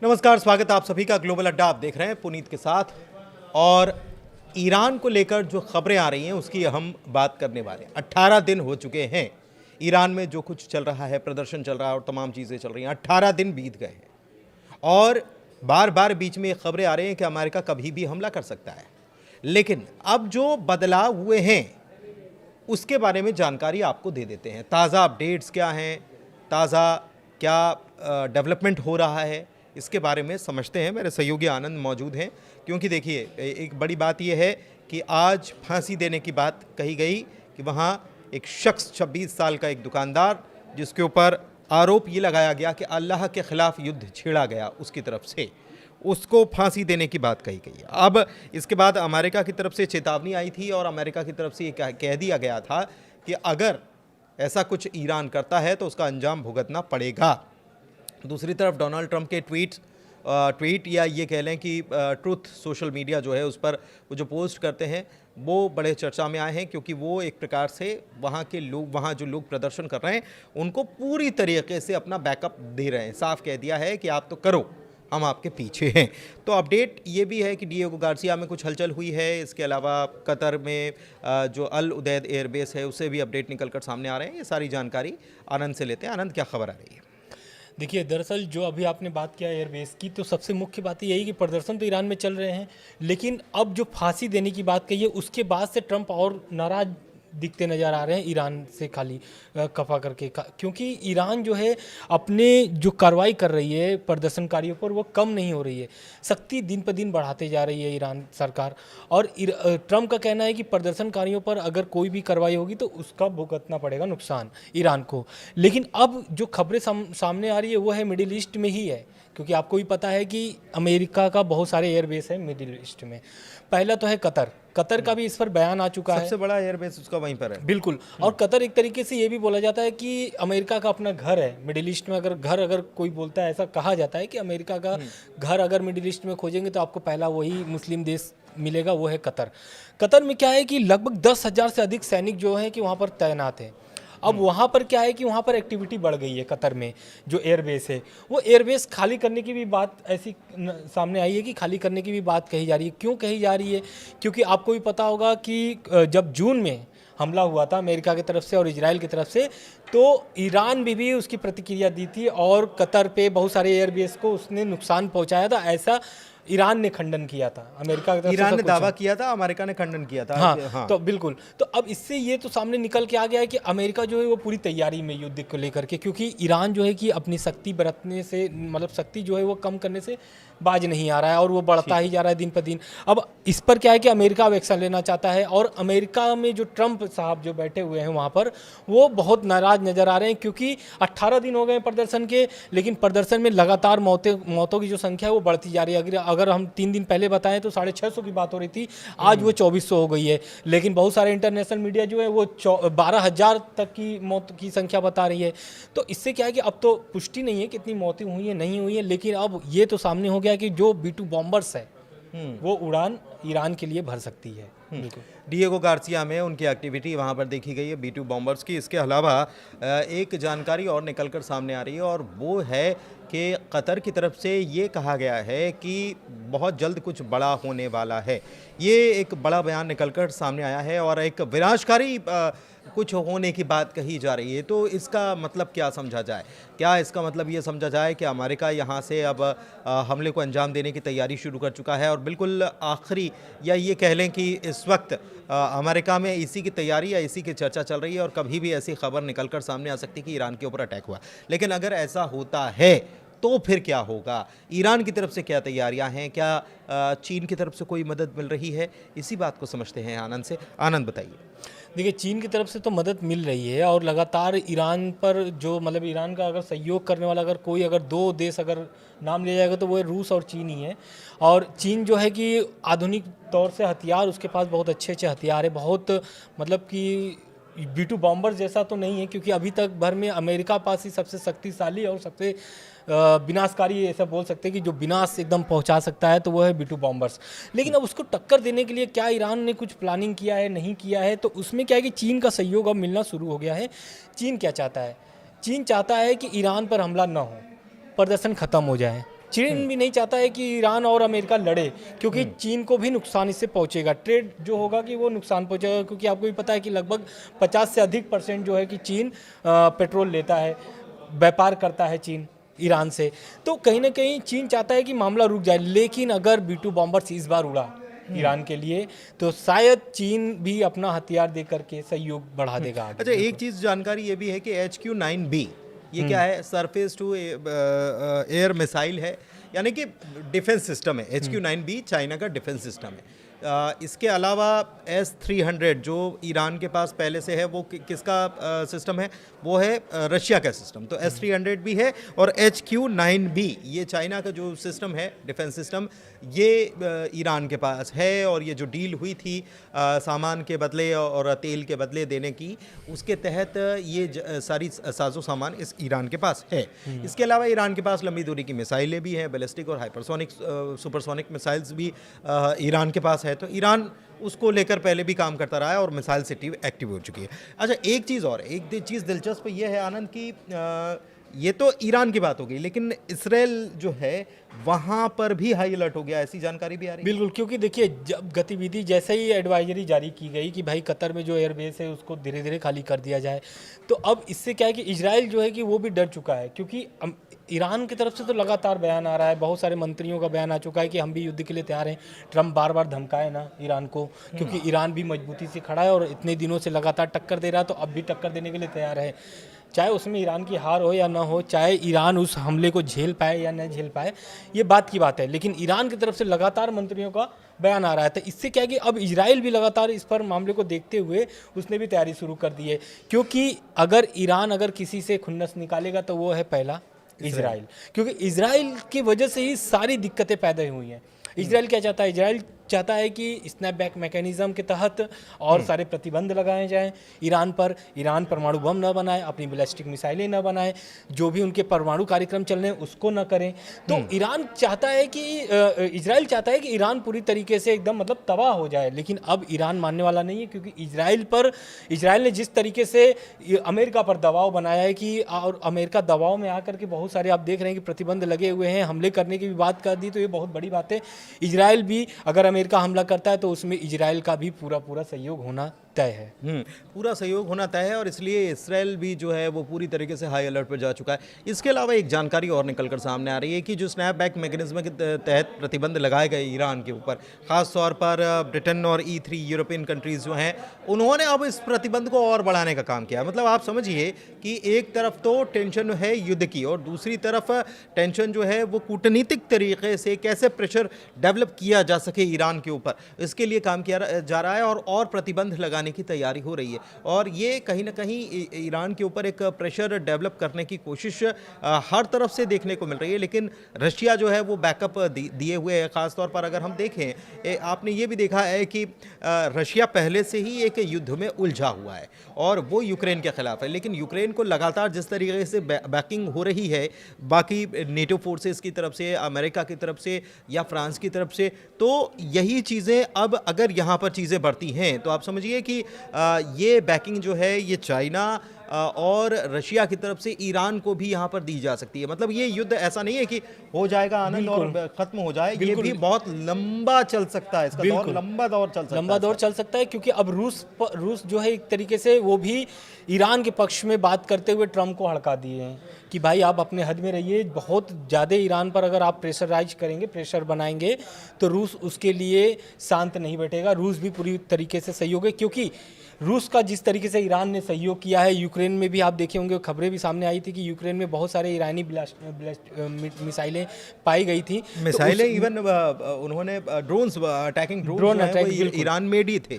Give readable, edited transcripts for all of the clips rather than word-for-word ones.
नमस्कार, स्वागत है आप सभी का ग्लोबल अड्डा। आप देख रहे हैं पुनीत के साथ। और ईरान को लेकर जो खबरें आ रही हैं उसकी हम बात करने वाले हैं। 18 दिन हो चुके हैं ईरान में जो कुछ चल रहा है, प्रदर्शन चल रहा है और तमाम चीज़ें चल रही हैं। 18 दिन बीत गए हैं और बार बार बीच में खबरें आ रही हैं कि अमेरिका कभी भी हमला कर सकता है। लेकिन अब जो बदलाव हुए हैं उसके बारे में जानकारी आपको दे देते हैं। ताज़ा अपडेट्स क्या हैं, ताज़ा क्या डेवलपमेंट हो रहा है, इसके बारे में समझते हैं। मेरे सहयोगी आनंद मौजूद हैं, क्योंकि देखिए एक बड़ी बात यह है कि आज फांसी देने की बात कही गई कि वहाँ एक शख्स 26 साल का एक दुकानदार, जिसके ऊपर आरोप ये लगाया गया कि अल्लाह के ख़िलाफ़ युद्ध छेड़ा गया उसकी तरफ से, उसको फांसी देने की बात कही गई। अब इसके बाद अमेरिका की तरफ से चेतावनी आई थी और अमेरिका की तरफ से ये कह दिया गया था कि अगर ऐसा कुछ ईरान करता है तो उसका अंजाम भुगतना पड़ेगा। दूसरी तरफ डोनाल्ड ट्रंप के ट्वीट या ये कह लें कि ट्रुथ सोशल मीडिया जो है उस पर वो जो पोस्ट करते हैं वो बड़े चर्चा में आए हैं, क्योंकि वो एक प्रकार से वहाँ जो लोग प्रदर्शन कर रहे हैं उनको पूरी तरीके से अपना बैकअप दे रहे हैं। साफ कह दिया है कि आप तो करो, हम आपके पीछे हैं। तो अपडेट ये भी है कि डिएगो गार्सिया में कुछ हलचल हुई है। इसके अलावा कतर में जो अल उदैद एयरबेस है उससे भी अपडेट निकल कर सामने आ रहे हैं। ये सारी जानकारी आनंद से लेते हैं। आनंद, क्या खबर आ रही है? देखिए, दरअसल जो अभी आपने बात किया एयरबेस की, तो सबसे मुख्य बात यही कि प्रदर्शन तो ईरान में चल रहे हैं, लेकिन अब जो फांसी देने की बात कही है उसके बाद से ट्रंप और नाराज दिखते नज़र आ रहे हैं ईरान से खाली खफा करके क्योंकि ईरान जो है अपने जो कार्रवाई कर रही है प्रदर्शनकारियों पर वो कम नहीं हो रही है। सख्ती दिन पर दिन बढ़ाते जा रही है ईरान सरकार। और ट्रंप का कहना है कि प्रदर्शनकारियों पर अगर कोई भी कार्रवाई होगी तो उसका भुगतना पड़ेगा नुकसान ईरान को। लेकिन अब जो खबरें सामने आ रही है वो है मिडिल ईस्ट में ही है, क्योंकि आपको भी पता है कि अमेरिका का बहुत सारे एयरबेस है मिडिल ईस्ट में। पहला तो है कतर का भी इस पर बयान आ चुका है। सबसे बड़ा एयरबेस उसका वहीं पर है। बिल्कुल। और कतर एक तरीके से ये भी बोला जाता है कि अमेरिका का अपना घर है मिडिल ईस्ट में। अगर कोई बोलता है, ऐसा कहा जाता है कि अमेरिका का घर अगर मिडिल ईस्ट में खोजेंगे तो आपको पहला वही मुस्लिम देश मिलेगा, वो है कतर। कतर में क्या है कि लगभग 10,000 से अधिक सैनिक जो हैं कि वहाँ पर तैनात हैं। अब वहाँ पर क्या है कि वहाँ पर एक्टिविटी बढ़ गई है। कतर में जो एयरबेस है वो एयरबेस खाली करने की भी बात ऐसी सामने आई है कि खाली करने की भी बात कही जा रही है। क्यों कही जा रही है? क्योंकि आपको भी पता होगा कि जब जून में हमला हुआ था अमेरिका की तरफ से और इजराइल की तरफ से, तो ईरान भी उसकी प्रतिक्रिया दी थी और कतर पे बहुत सारे एयरबेस को उसने नुकसान पहुँचाया था। ऐसा ईरान ने खंडन किया था। अमेरिका की तरफ से ईरान ने दावा किया था, अमेरिका ने खंडन किया था। हाँ। तो बिल्कुल। तो अब इससे ये तो सामने निकल के आ गया है कि अमेरिका जो है वो पूरी तैयारी में युद्ध को लेकर के, क्योंकि ईरान जो है कि अपनी शक्ति बरतने से, मतलब शक्ति जो है वो कम करने से बाज नहीं आ रहा है और वो बढ़ता ही जा रहा है दिन पर दिन। अब इस पर क्या है कि अमेरिका अब एक्शन लेना चाहता है और अमेरिका में जो ट्रंप साहब जो बैठे हुए हैं वहाँ पर वो बहुत नाराज नज़र आ रहे हैं, क्योंकि 18 दिन हो गए प्रदर्शन के, लेकिन प्रदर्शन में लगातार मौतों की जो संख्या है वो बढ़ती जा रही है। अगर हम 3 दिन पहले बताएं तो 650 की बात हो रही थी, आज वो 2400 हो गई है। लेकिन बहुत सारे इंटरनेशनल मीडिया जो है वो 12,000 तक की मौत की संख्या बता रही है। तो इससे क्या है कि अब तो पुष्टि नहीं है कितनी मौतें हुई हैं नहीं हुई हैं, लेकिन अब ये तो सामने हो गया कि जो B-2 बॉम्बर्स है वो उड़ान ईरान के लिए भर सकती है। डिएगो गार्सिया में उनकी एक्टिविटी वहाँ पर देखी गई है B-2 बॉम्बर्स की। इसके अलावा एक जानकारी और निकलकर सामने आ रही है और वो है कि कतर की तरफ से ये कहा गया है कि बहुत जल्द कुछ बड़ा होने वाला है। ये एक बड़ा बयान निकलकर सामने आया है और एक विनाशकारी कुछ होने की बात कही जा रही है। तो इसका मतलब क्या समझा जाए? क्या इसका मतलब ये समझा जाए कि अमेरिका यहाँ से अब हमले को अंजाम देने की तैयारी शुरू कर चुका है और बिल्कुल आखिरी, या ये कह लें कि इस वक्त अमेरिका में इसी की तैयारी या इसी की चर्चा चल रही है और कभी भी ऐसी खबर निकलकर सामने आ सकती है कि ईरान के ऊपर अटैक हुआ। लेकिन अगर ऐसा होता है तो फिर क्या होगा? ईरान की तरफ से क्या तैयारियां हैं? क्या चीन की तरफ से कोई मदद मिल रही है? इसी बात को समझते हैं आनंद से। आनंद, बताइए। देखिए, चीन की तरफ से तो मदद मिल रही है और लगातार ईरान पर जो, मतलब ईरान का अगर सहयोग करने वाला अगर 2 देश अगर नाम लिया जाएगा तो वो है रूस और चीन ही है। और चीन जो है कि आधुनिक तौर से हथियार, उसके पास बहुत अच्छे हथियार है, बहुत मतलब कि B-2 बॉम्बर जैसा तो नहीं है, क्योंकि अभी तक भर में अमेरिका पास ही सबसे शक्तिशाली और सबसे विनाशकारी, ऐसा बोल सकते हैं कि जो विनाश एकदम पहुंचा सकता है, तो वो है B-2 बॉम्बर्स। लेकिन अब उसको टक्कर देने के लिए क्या ईरान ने कुछ प्लानिंग किया है, नहीं किया है? तो उसमें क्या है कि चीन का सहयोग अब मिलना शुरू हो गया है। चीन क्या चाहता है? चीन चाहता है कि ईरान पर हमला ना हो, प्रदर्शन ख़त्म हो जाए। चीन भी नहीं चाहता है कि ईरान और अमेरिका लड़े, क्योंकि चीन को भी नुकसान इससे पहुंचेगा, ट्रेड जो होगा कि वो नुकसान पहुंचेगा, क्योंकि आपको भी पता है कि लगभग 50 से अधिक % जो है कि चीन पेट्रोल लेता है, व्यापार करता है चीन ईरान से। तो कहीं ना कहीं चीन चाहता है कि मामला रुक जाए, लेकिन अगर B-2 बॉम्बर्स इस बार उड़ा ईरान के लिए तो शायद चीन भी अपना हथियार दे करके सहयोग बढ़ा देगा आगे। अच्छा, एक चीज़ जानकारी ये भी है कि HQ-9B ये क्या है, सरफेस टू एयर मिसाइल है, यानी कि डिफेंस सिस्टम है। HQ-9B चाइना का डिफेंस सिस्टम है। इसके अलावा S-300 जो ईरान के पास पहले से है, वो किसका सिस्टम है, वो है रशिया का सिस्टम। तो S-300 भी है, और HQ-9B ये चाइना का जो सिस्टम है, डिफेंस सिस्टम, ये ईरान के पास है। और ये जो डील हुई थी सामान के बदले और तेल के बदले देने की, उसके तहत ये सारी साजो सामान इस ईरान के पास है। इसके अलावा ईरान के पास लंबी दूरी की मिसाइलें भी हैं, बैलिस्टिक और हाइपरसोनिक सुपरसोनिक मिसाइल्स भी ईरान के पास है। तो ईरान उसको लेकर पहले भी काम करता रहा है और मिसाइल सिटी एक्टिव हो चुकी है। अच्छा, एक चीज़ दिलचस्प ये है आनंद की, ये तो ईरान की बात हो गई, लेकिन इसराइल जो है वहाँ पर भी हाई अलर्ट हो गया, ऐसी जानकारी भी आ रही है। बिल्कुल, क्योंकि देखिए जब गतिविधि जैसे ही एडवाइजरी जारी की गई कि भाई कतर में जो एयरबेस है उसको धीरे धीरे खाली कर दिया जाए, तो अब इससे क्या है कि इजराइल जो है कि वो भी डर चुका है, क्योंकि ईरान की तरफ से तो लगातार बयान आ रहा है, बहुत सारे मंत्रियों का बयान आ चुका है कि हम भी युद्ध के लिए तैयार हैं। ट्रम्प बार बार धमकाए ना ईरान को, क्योंकि ईरान भी मजबूती से खड़ा है और इतने दिनों से लगातार टक्कर दे रहा है, तो अब भी टक्कर देने के लिए तैयार है। चाहे उसमें ईरान की हार हो या ना हो, चाहे ईरान उस हमले को झेल पाए या न झेल पाए, ये बात की बात है, लेकिन ईरान की तरफ से लगातार मंत्रियों का बयान आ रहा है। तो इससे क्या है कि अब इजराइल भी लगातार इस पर मामले को देखते हुए उसने भी तैयारी शुरू कर दी है, क्योंकि अगर ईरान अगर किसी से खुन्नस निकालेगा तो वो है पहला इजराइल, क्योंकि इजराइल की वजह से ही सारी दिक्कतें पैदा हुई हैं। इजराइल क्या चाहता है? इजराइल चाहता है कि स्नैपबैक मैकेनिज्म के तहत और सारे प्रतिबंध लगाए जाएं ईरान पर, ईरान परमाणु बम न बनाए, अपनी बैलिस्टिक मिसाइलें न बनाए, जो भी उनके परमाणु कार्यक्रम चल रहे हैं उसको न करें। तो ईरान चाहता है कि इजराइल चाहता है कि ईरान पूरी तरीके से एकदम मतलब तबाह हो जाए, लेकिन अब ईरान मानने वाला नहीं है, क्योंकि इजराइल ने जिस तरीके से अमेरिका पर दबाव बनाया है कि, और अमेरिका दबाव में आकर के बहुत सारे आप देख रहे हैं कि प्रतिबंध लगे हुए हैं, हमले करने की भी बात कर दी, तो ये बहुत बड़ी बात है। इजराइल भी अगर अमेरिका हमला करता है तो उसमें इजराइल का भी पूरा सहयोग होना तय है। पूरा सहयोग होना तय है, और इसलिए इसराइल भी जो है वो पूरी तरीके से हाई अलर्ट पर जा चुका है। इसके अलावा एक जानकारी और निकलकर सामने आ रही है कि जो स्नैपबैक मैकेनिज्म के तहत प्रतिबंध लगाए गए ईरान के ऊपर, ख़ास तौर पर ब्रिटेन और E3 यूरोपियन कंट्रीज़ जो हैं, उन्होंने अब इस प्रतिबंध को और बढ़ाने का काम किया। मतलब आप समझिए कि एक तरफ तो टेंशन है युद्ध की, और दूसरी तरफ टेंशन जो है वो कूटनीतिक तरीके से कैसे प्रेशर डेवलप किया जा सके ईरान के ऊपर, इसके लिए काम किया जा रहा है, और प्रतिबंध लगाने की तैयारी हो रही है। और ये कहीं ना कहीं ईरान के ऊपर एक प्रेशर डेवलप करने की कोशिश हर तरफ से देखने को मिल रही है, लेकिन रशिया जो है वो बैकअप दिए हुए है। ख़ास तौर पर अगर हम देखें, आपने ये भी देखा है कि रशिया पहले से ही एक युद्ध में उलझा हुआ है, और वो यूक्रेन के खिलाफ है, लेकिन यूक्रेन को लगातार जिस तरीके से बैकिंग हो रही है बाकी नेटो फोर्सेस की तरफ से, अमेरिका की तरफ से या फ्रांस की तरफ से, तो यही चीज़ें अब अगर यहाँ पर चीज़ें बढ़ती हैं तो आप समझिए कि ये बैकिंग जो है ये चाइना और रशिया की तरफ से ईरान को भी यहाँ पर दी जा सकती है। मतलब ये युद्ध ऐसा नहीं है कि हो जाएगा आनंद और खत्म हो जाए, ये भी बहुत लंबा चल सकता है, इसका दौर लंबा दौर चल सकता है, क्योंकि अब रूस जो है एक तरीके से वो भी ईरान के पक्ष में बात करते हुए ट्रम्प को हड़का दिए हैं कि भाई आप अपने हद में रहिए, बहुत ज़्यादा ईरान पर अगर आप प्रेशर बनाएंगे तो रूस उसके लिए शांत नहीं बैठेगा। रूस भी पूरी तरीके से सहयोग है, क्योंकि रूस का जिस तरीके से ईरान ने सहयोग किया है, यूक्रेन में भी आप देखे होंगे, खबरें भी सामने आई थी कि यूक्रेन में बहुत सारे ईरानी मिसाइलें पाई गई थी। मिसाइलें इवन उन्होंने अटैकिंग ड्रोन ईरान मेड ही थे।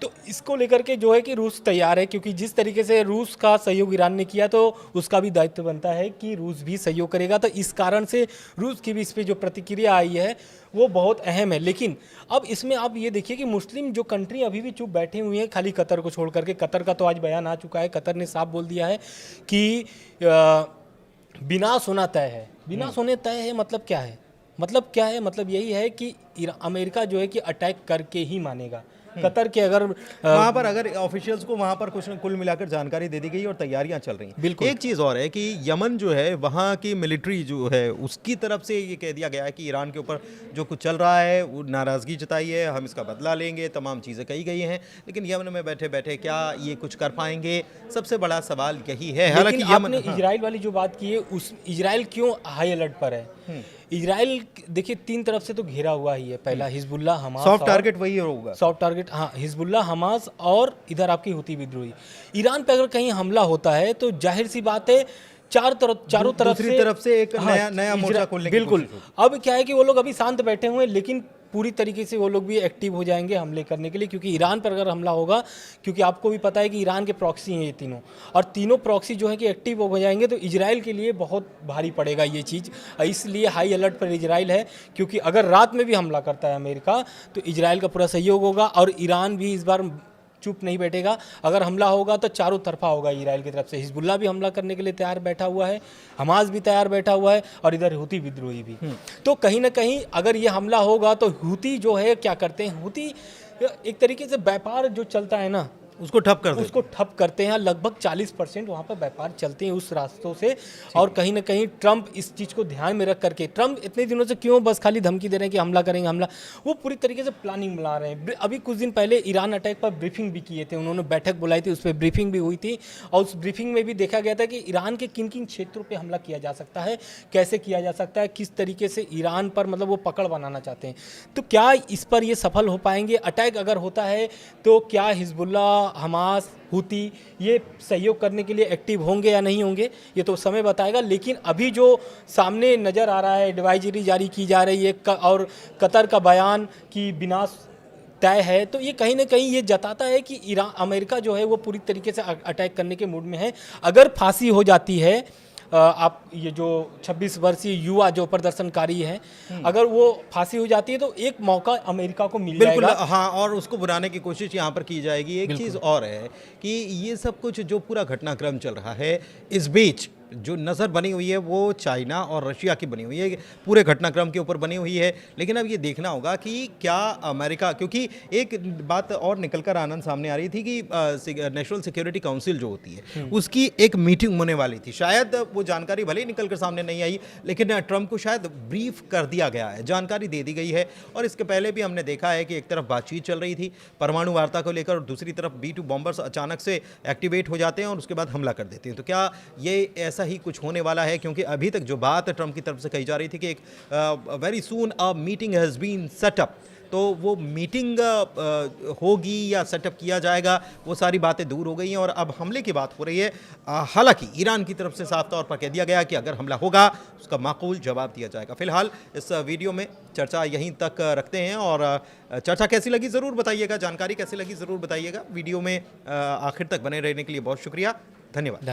तो इसको लेकर के जो है कि रूस तैयार है, क्योंकि जिस तरीके से रूस का सहयोग ईरान ने किया तो उसका भी दायित्व बनता है कि रूस भी सहयोग करेगा। तो इस कारण से रूस की भी इस पर जो प्रतिक्रिया आई है वो बहुत अहम है। लेकिन अब इसमें आप ये देखिए कि मुस्लिम जो कंट्री अभी भी चुप बैठे हुए हैं, खाली कतर को छोड़ करके। कतर का तो आज बयान आ चुका है, कतर ने साफ बोल दिया है कि विनाश होना तय है। विनाश होने तय है मतलब क्या है? मतलब यही है कि अमेरिका जो है कि अटैक करके ही मानेगा। कतर के अगर वहां पर अगर ऑफिशियल्स को वहां पर कुछ कुल मिलाकर जानकारी दे दी गई और तैयारियां चल रही हैं। बिल्कुल। एक चीज़ और है कि यमन जो है वहां की मिलिट्री जो है उसकी तरफ से ये कह दिया गया है कि ईरान के ऊपर जो कुछ चल रहा है वो नाराज़गी जताई है, हम इसका बदला लेंगे, तमाम चीज़ें कही गई हैं। लेकिन यमन में बैठे बैठे क्या ये कुछ कर पाएंगे, सबसे बड़ा सवाल यही है। हालांकि लेकिन यमन आपने इजराइल वाली जो बात की है, उस इजराइल क्यों हाई अलर्ट पर है? इजराइल देखिए 3 तरफ से तो घिरा हुआ ही है। पहला हिजबुल्लाह, हमास, सॉफ्ट टारगेट वही होगा। सॉफ्ट टारगेट, हाँ, हिजबुल्लाह, हमास और इधर आपकी हुती विद्रोही। ईरान पे अगर कहीं हमला होता है तो जाहिर सी बात है चारों तरफ दूसरी तरफ से एक नया मोर्चा खोलने की बिल्कुल। कोशिश होगी। अब क्या है कि वो लोग अभी शांत बैठे हुए हैं, लेकिन पूरी तरीके से वो लोग भी एक्टिव हो जाएंगे हमले करने के लिए, क्योंकि ईरान पर अगर हमला होगा, क्योंकि आपको भी पता है कि ईरान के प्रॉक्सी हैं ये तीनों, और तीनों प्रॉक्सी जो है कि एक्टिव हो जाएंगे, तो इजराइल के लिए बहुत भारी पड़ेगा ये चीज़। इसलिए हाई अलर्ट पर इजराइल है, क्योंकि अगर रात में भी हमला करता है अमेरिका तो इजराइल का पूरा सहयोग होगा, और ईरान भी इस बार चुप नहीं बैठेगा। अगर हमला होगा तो चारों तरफा होगा इजराइल की तरफ से। हिजबुल्लाह भी हमला करने के लिए तैयार बैठा हुआ है, हमास भी तैयार बैठा हुआ है, और इधर हुती विद्रोही भी। तो कहीं ना कहीं अगर ये हमला होगा तो हुती जो है क्या करते हैं, हुती एक तरीके से व्यापार जो चलता है ना उसको ठप कर देते उसको ठप करते हैं। लगभग 40% वहाँ पर व्यापार चलते हैं उस रास्तों से। और कहीं ना कहीं ट्रंप इस चीज़ को ध्यान में रख करके, ट्रंप इतने दिनों से क्यों बस खाली धमकी दे रहे हैं कि हमला करेंगे, हमला, वो पूरी तरीके से प्लानिंग बना रहे हैं। अभी कुछ दिन पहले ईरान अटैक पर ब्रीफिंग भी किए थे, उन्होंने बैठक बुलाई थी, उस पर ब्रीफिंग भी हुई थी, और उस ब्रीफिंग में भी देखा गया था कि ईरान के किन किन क्षेत्रों पर हमला किया जा सकता है, कैसे किया जा सकता है, किस तरीके से ईरान पर मतलब वो पकड़ बनाना चाहते हैं। तो क्या इस पर ये सफल हो पाएंगे? अटैक अगर होता है तो क्या हिजबुल्लाह, हमास, हुती ये सहयोग करने के लिए एक्टिव होंगे या नहीं होंगे, ये तो समय बताएगा। लेकिन अभी जो सामने नज़र आ रहा है, एडवाइजरी जारी की जा रही है और कतर का बयान कि विनाश तय है, तो ये कहीं ना कहीं ये जताता है कि ईरान, अमेरिका जो है वो पूरी तरीके से अटैक करने के मूड में है। अगर फांसी हो जाती है, आप ये जो 26 वर्षीय युवा जो प्रदर्शनकारी हैं, अगर वो फांसी हो जाती है तो एक मौका अमेरिका को मिल बिल्कुल जाएगा। हाँ, और उसको बुलाने की कोशिश यहाँ पर की जाएगी। एक चीज़ और है कि ये सब कुछ जो पूरा घटनाक्रम चल रहा है, इस बीच जो नज़र बनी हुई है वो चाइना और रशिया की बनी हुई है, पूरे घटनाक्रम के ऊपर बनी हुई है। लेकिन अब ये देखना होगा कि क्या अमेरिका, क्योंकि एक बात और निकलकर आनंद सामने आ रही थी कि नेशनल सिक्योरिटी काउंसिल जो होती है उसकी एक मीटिंग होने वाली थी। शायद वो जानकारी भले ही निकलकर सामने नहीं आई, लेकिन ट्रंप को शायद ब्रीफ कर दिया गया है, जानकारी दे दी गई है। और इसके पहले भी हमने देखा है कि एक तरफ बातचीत चल रही थी परमाणु वार्ता को लेकर, और दूसरी तरफ B-2 बॉम्बर्स अचानक से एक्टिवेट हो जाते हैं और उसके बाद हमला कर देते हैं। तो क्या ये ऐसा ही कुछ होने वाला है? क्योंकि अभी तक जो बात ट्रंप की तरफ से कही जा रही थी कि एक very soon a meeting has been set up, तो वो मीटिंग होगी या सेटअप किया जाएगा, वो सारी बातें दूर हो गई हैं और अब हमले की बात हो रही है। हालांकि ईरान की तरफ से साफ तौर पर कह दिया गया कि अगर हमला होगा उसका माकूल जवाब दिया जाएगा। फिलहाल इस वीडियो में चर्चा यहीं तक रखते हैं, और चर्चा कैसी लगी ज़रूर बताइएगा, जानकारी कैसी लगी ज़रूर बताइएगा। वीडियो में आखिर तक बने रहने के लिए बहुत शुक्रिया, धन्यवाद।